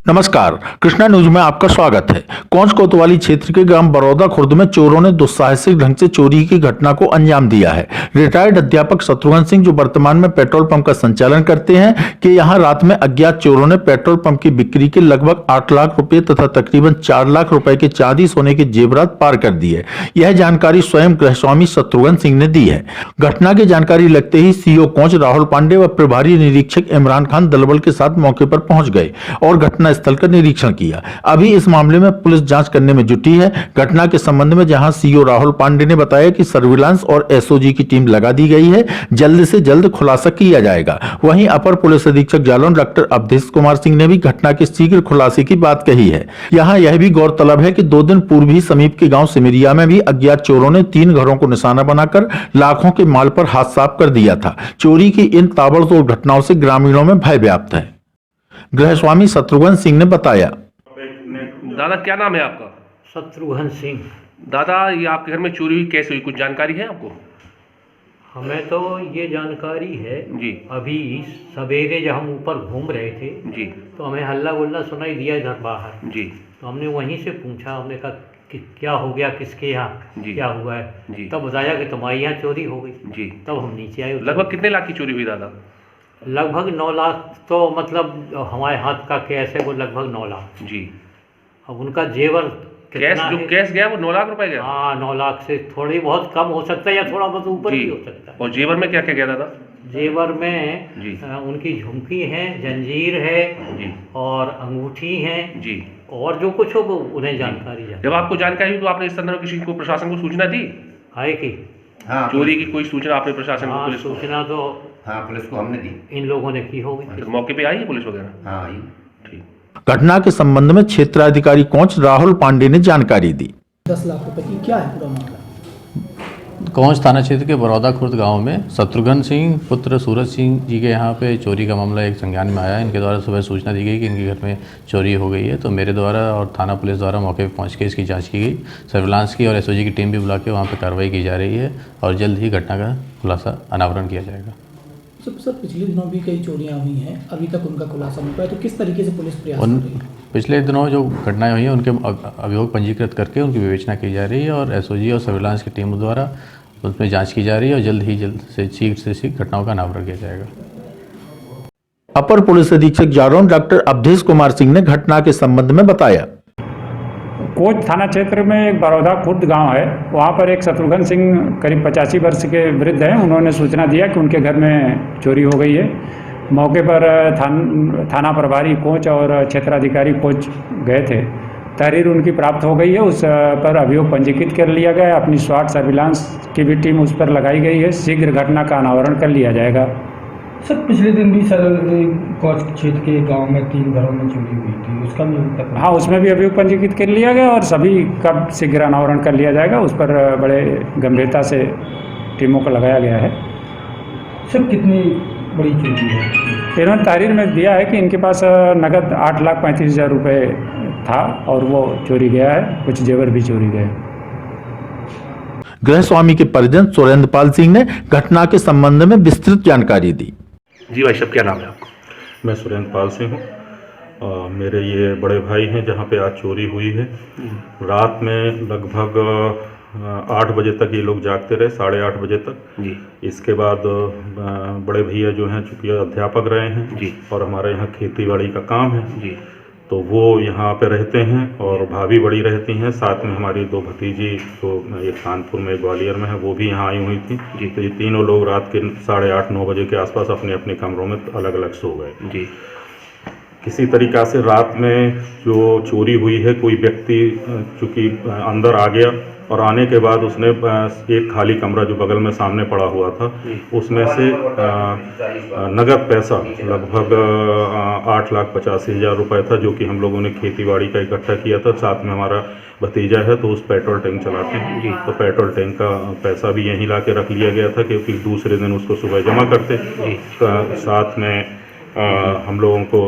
नमस्कार, कृष्णा न्यूज में आपका स्वागत है। कोंच कोतवाली क्षेत्र के ग्राम बरौदा खुर्द में चोरों ने दुस्साहसिक ढंग से चोरी की घटना को अंजाम दिया है। रिटायर्ड अध्यापक शत्रुघ्न सिंह, जो वर्तमान में पेट्रोल पंप का संचालन करते हैं, कि यहां रात में अज्ञात चोरों ने पेट्रोल पंप की बिक्री के लगभग 8 लाख रुपए तथा तकरीबन 4 लाख रुपए के चांदी सोने के जेवरात पार कर दिए। यह जानकारी स्वयं गृहस्वामी शत्रुघ्न सिंह ने दी है। घटना की जानकारी लगते ही सीओ कोंच राहुल पांडे व प्रभारी निरीक्षक इमरान खान दलबल के साथ मौके पर पहुंच गए और घटना स्थल का निरीक्षण किया। अभी इस मामले में पुलिस जांच करने में जुटी है। घटना के संबंध में जहां सीओ राहुल पांडे ने बताया कि सर्विलांस और एसओजी की टीम लगा दी गई है, जल्द से जल्द खुलासा किया जाएगा। वहीं अपर पुलिस अधीक्षक जालौन डॉक्टर अवधेश कुमार सिंह ने भी घटना के शीघ्र खुलासे की बात कही है। यहाँ यह भी गौरतलब है कि 2 दिन पूर्व ही समीप के गांव सिमरिया में भी अज्ञात चोरों ने 3 घरों को निशाना बनाकर लाखों के माल पर हाथ साफ कर दिया था। चोरी की इन ताबड़तोड़ घटनाओं से ग्रामीणों में भय व्याप्त है। गृहस्वामी शत्रुघ्न सिंह ने बताया। दादा, क्या नाम है आपका? शत्रुघ्न सिंह। दादा, ये आपके घर में चोरी हुई, कैसे हुई, कुछ जानकारी है आपको? हमें तो ये जानकारी है जी। अभी सवेरे जब हम ऊपर घूम रहे थे जी। तो हमें हल्ला गुल्ला सुनाई दिया इधर बाहर। जी। तो हमने वहीं से पूछा, हमने कहा कि क्या हो गया, किसके यहाँ क्या हुआ है। जी। तब बताया कि तुम्हारे यहाँ चोरी हो गई। जी। तब हम नीचे आए। लगभग कितने लाख की चोरी हुई दादा? लगभग 9 लाख, तो मतलब हमारे हाथ का कैश है वो लगभग 9 लाख। जी। अब उनका जेवर कैश, जो कैश गया वो 9 लाख रुपए गया? हाँ, 9 लाख से थोड़ी बहुत कम हो सकता है या थोड़ा बहुत ऊपर भी हो सकता है। और जेवर में क्या क्या गया दादा? जेवर में जी। उनकी झुमकी है, जंजीर है जी। और अंगूठी है जी। और जो कुछ हो वो उन्हें जानकारी जब आपको जानकारी हुई तो आपने इस संदर्भ में किसी को, प्रशासन को सूचना दी है कि हाँ, चोरी की कोई सूचना आपने प्रशासन को, पुलिस को? सूचना तो हाँ, पुलिस को हमने दी। इन लोगों ने की होगी। तो मौके पे आई है पुलिस वगैरह? हाँ, आई। ठीक। घटना के संबंध में क्षेत्राधिकारी कोंच राहुल पांडे ने जानकारी दी। 10 लाख रुपए की क्या है पूरा मामला? कोंच थाना क्षेत्र के बरौदा खुर्द गांव में शत्रुघ्न सिंह पुत्र सूरज सिंह जी के यहाँ पे चोरी का मामला एक संज्ञान में आया। इनके द्वारा सुबह सूचना दी गई कि इनके घर में चोरी हो गई है, तो मेरे द्वारा और थाना पुलिस द्वारा मौके पर पहुँच के इसकी जांच की गई। सर्विलांस की और एसओजी की टीम भी बुला के वहाँ पर कार्रवाई की जा रही है और जल्द ही घटना का खुलासा अनावरण किया जाएगा। सर, पिछले दिनों भी कई चोरियां हुई हैं, अभी तक उनका खुलासा नहीं पाया, तो किस तरीके से पुलिस प्रयास कर रही है? पिछले दिनों जो घटनाएं हुई हैं उनके अभियोग पंजीकृत करके उनकी विवेचना की जा रही है और एसओजी और सर्विलांस की टीम द्वारा उसमें जांच की जा रही है और जल्द से शीघ्र घटनाओं का अनावरण किया जाएगा। अपर पुलिस अधीक्षक जालौन डॉक्टर अवधेश कुमार सिंह ने घटना के संबंध में बताया। कोंच थाना क्षेत्र में एक बरौदा खुर्द गांव है, वहां पर एक शत्रुघ्न सिंह करीब 85 वर्ष के वृद्ध हैं। उन्होंने सूचना दिया कि उनके घर में चोरी हो गई है। मौके पर थाना प्रभारी कोंच और क्षेत्राधिकारी कोंच गए थे। तहरीर उनकी प्राप्त हो गई है, उस पर अभियोग पंजीकृत कर लिया गया है। अपनी स्वाट सर्विलांस की भी टीम उस पर लगाई गई है। शीघ्र घटना का अनावरण कर लिया जाएगा। सर, पिछले दिन भी सर कोंच क्षेत्र के गांव में 3 घरों में चोरी हुई थी, उसका भी अभी तक? हाँ, उसमें भी अभियोग पंजीकृत कर लिया गया और सभी का शीघ्र अनावरण कर लिया जाएगा। उस पर बड़े गंभीरता से टीमों को लगाया गया है। सर, कितनी बड़ी चोरी है? इन्होंने तहरीर में दिया है कि इनके पास नकद 8,35,000 रुपये था और वो चोरी गया है, कुछ जेवर भी चोरी गए। गृहस्वामी के परिजन सुरेंद्र पाल सिंह ने घटना के संबंध में विस्तृत जानकारी दी। जी भाई साहब, क्या नाम है आपका? मैं सुरेंद्र पाल सिंह हूँ। मेरे ये बड़े भाई हैं जहाँ पे आज चोरी हुई है। रात में लगभग 8 बजे तक ये लोग जागते रहे, 8:30 बजे तक। जी। इसके बाद बड़े भैया जो हैं, चूँकि अध्यापक रहे हैं जी, और हमारे यहाँ खेती बाड़ी का काम है जी, तो वो यहाँ पे रहते हैं और भाभी बड़ी रहती हैं। साथ में हमारी 2 भतीजी, तो एक कानपुर में, ग्वालियर में है, वो भी यहाँ आई हुई थी। जी। तो ये तीनों लोग रात के 8:30-9 बजे के आसपास अपने अपने कमरों में अलग अलग सो गए। जी। किसी तरीक़ा से रात में जो चोरी हुई है, कोई व्यक्ति चूँकि अंदर आ गया और आने के बाद उसने एक खाली कमरा जो बगल में सामने पड़ा हुआ था, उसमें से नगद पैसा लगभग 8,85,000 रुपये था, जो कि हम लोगों ने खेतीबाड़ी का इकट्ठा किया था। साथ में हमारा भतीजा है तो उस पेट्रोल टैंक चलाते हैं, तो पेट्रोल टैंक का पैसा भी यहीं ला के रख लिया गया था, क्योंकि दूसरे दिन उसको सुबह जमा करते। साथ में हम लोगों को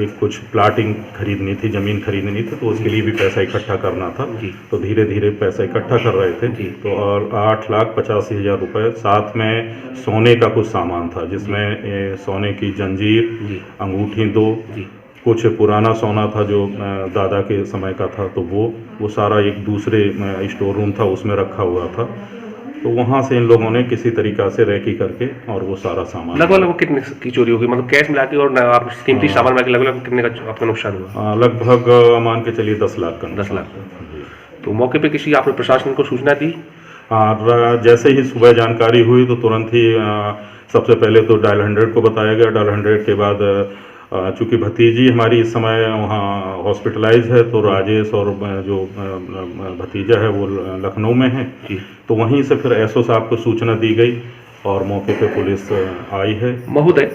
एक कुछ प्लाटिंग खरीदनी थी, ज़मीन खरीदनी थी, तो उसके लिए भी पैसा इकट्ठा करना था। तो धीरे धीरे पैसा इकट्ठा कर रहे थे। तो और 8,85,000 रुपये, साथ में सोने का कुछ सामान था, जिसमें सोने की जंजीर, अंगूठी 2 कुछ पुराना सोना था जो दादा के समय का था, तो वो सारा एक दूसरे स्टोर रूम था उसमें रखा हुआ था। तो वहाँ से इन लोगों ने किसी तरीक़ा से रैकी करके और वो सारा सामान लगभग कितने की चोरी होगी, मतलब कैश मिला के और आप कीमती सामान मिला के लगभग कितने का आपका नुकसान हुआ? लगभग मान के चलिए 10 लाख का 10 लाख। तो मौके पे किसी आपने प्रशासन को सूचना दी? और जैसे ही सुबह जानकारी हुई तो तुरंत ही सबसे पहले तो डायल 100 को बताया गया। डायल 100 के बाद चूँकि भतीजी हमारी इस समय वहाँ हॉस्पिटलाइज है, तो राजेश और जो भतीजा है वो लखनऊ में है, तो वहीं से फिर एसओ साहब को सूचना दी गई और मौके पे पुलिस आई है। महोदय,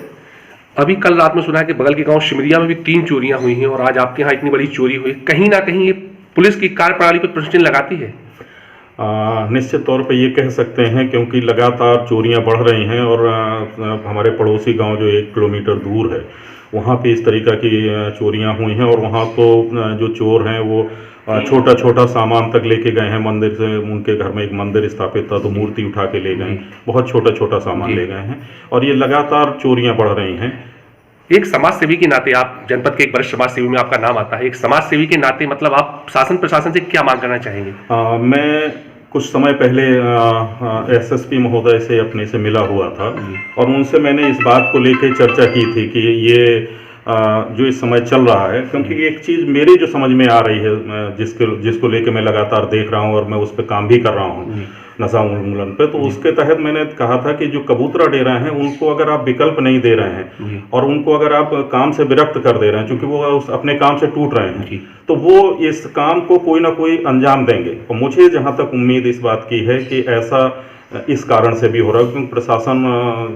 अभी कल रात में सुना है कि बगल के गांव शिमरिया में भी 3 चोरियां हुई हैं और आज आपके यहाँ इतनी बड़ी चोरी हुई, कहीं ना कहीं ये पुलिस की कार्यप्रणाली पर प्रश्न चिन्ह लगाती है? निश्चित तौर पे ये कह सकते हैं, क्योंकि लगातार चोरियां बढ़ रही हैं और हमारे पड़ोसी गांव जो 1 किलोमीटर दूर है वहाँ पे इस तरीक़ा की चोरियां हुई हैं। और वहाँ तो जो चोर हैं वो छोटा छोटा सामान तक लेके गए हैं। मंदिर से उनके घर में एक मंदिर स्थापित था तो मूर्ति उठा के ले गए, बहुत छोटा छोटा सामान ले गए हैं और ये लगातार चोरियां बढ़ रही हैं। एक समाज सेवी के नाते, आप जनपद के एक वरिष्ठ समाज सेवी में आपका नाम आता है, एक समाज सेवी के नाते मतलब आप शासन प्रशासन से क्या मांग करना चाहेंगे? मैं कुछ समय पहले एसएसपी महोदय से अपने से मिला हुआ था और उनसे मैंने इस बात को लेकर चर्चा की थी कि ये जो इस समय चल रहा है, क्योंकि एक चीज़ मेरी जो समझ में आ रही है जिसको लेकर मैं लगातार देख रहा हूँ और मैं उस पर काम भी कर रहा हूँ नशा उन्मूलन पे, तो उसके तहत मैंने कहा था कि जो कबूतरा डेरा हैं उनको अगर आप विकल्प नहीं दे रहे हैं और उनको अगर आप काम से विरक्त कर दे रहे हैं, क्योंकि वो अपने काम से टूट रहे हैं, तो वो इस काम को कोई ना कोई अंजाम देंगे। और मुझे जहाँ तक उम्मीद इस बात की है कि ऐसा इस कारण से भी हो रहा है क्योंकि प्रशासन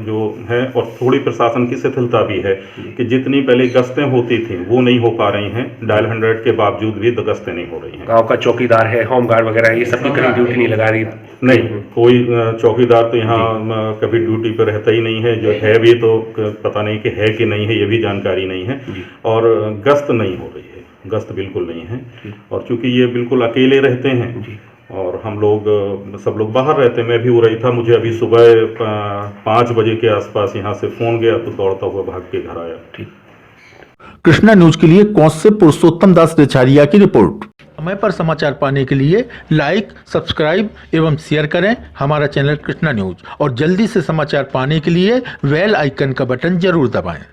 जो है और थोड़ी प्रशासन की शिथिलता भी है कि जितनी पहले गश्तें होती थी वो नहीं हो पा रही हैं। डायल 100 के बावजूद भी गश्तें नहीं हो रही हैं। गांव का चौकीदार है, होमगार्ड वगैरह, ये सब की कहीं ड्यूटी नहीं लगा रही? नहीं, कोई चौकीदार तो यहाँ कभी ड्यूटी पर रहता ही नहीं है। जो है भी तो पता नहीं कि है कि नहीं है, ये भी जानकारी नहीं है। और गश्त नहीं हो रही है, गश्त बिल्कुल नहीं है। और चूँकि ये बिल्कुल अकेले रहते हैं और हम लोग सब लोग बाहर रहते हैं, मैं भी उड़ई था। मुझे अभी सुबह 5 बजे के आसपास यहाँ से फ़ोन गया तो दौड़ता हुआ भाग के घर आया। कृष्णा न्यूज के लिए कौंस से पुरुषोत्तम दास रेछारिया की रिपोर्ट। समय पर समाचार पाने के लिए लाइक, सब्सक्राइब एवं शेयर करें हमारा चैनल कृष्णा न्यूज और जल्दी से समाचार पाने के लिए बेल आइकन का बटन जरूर दबाएं।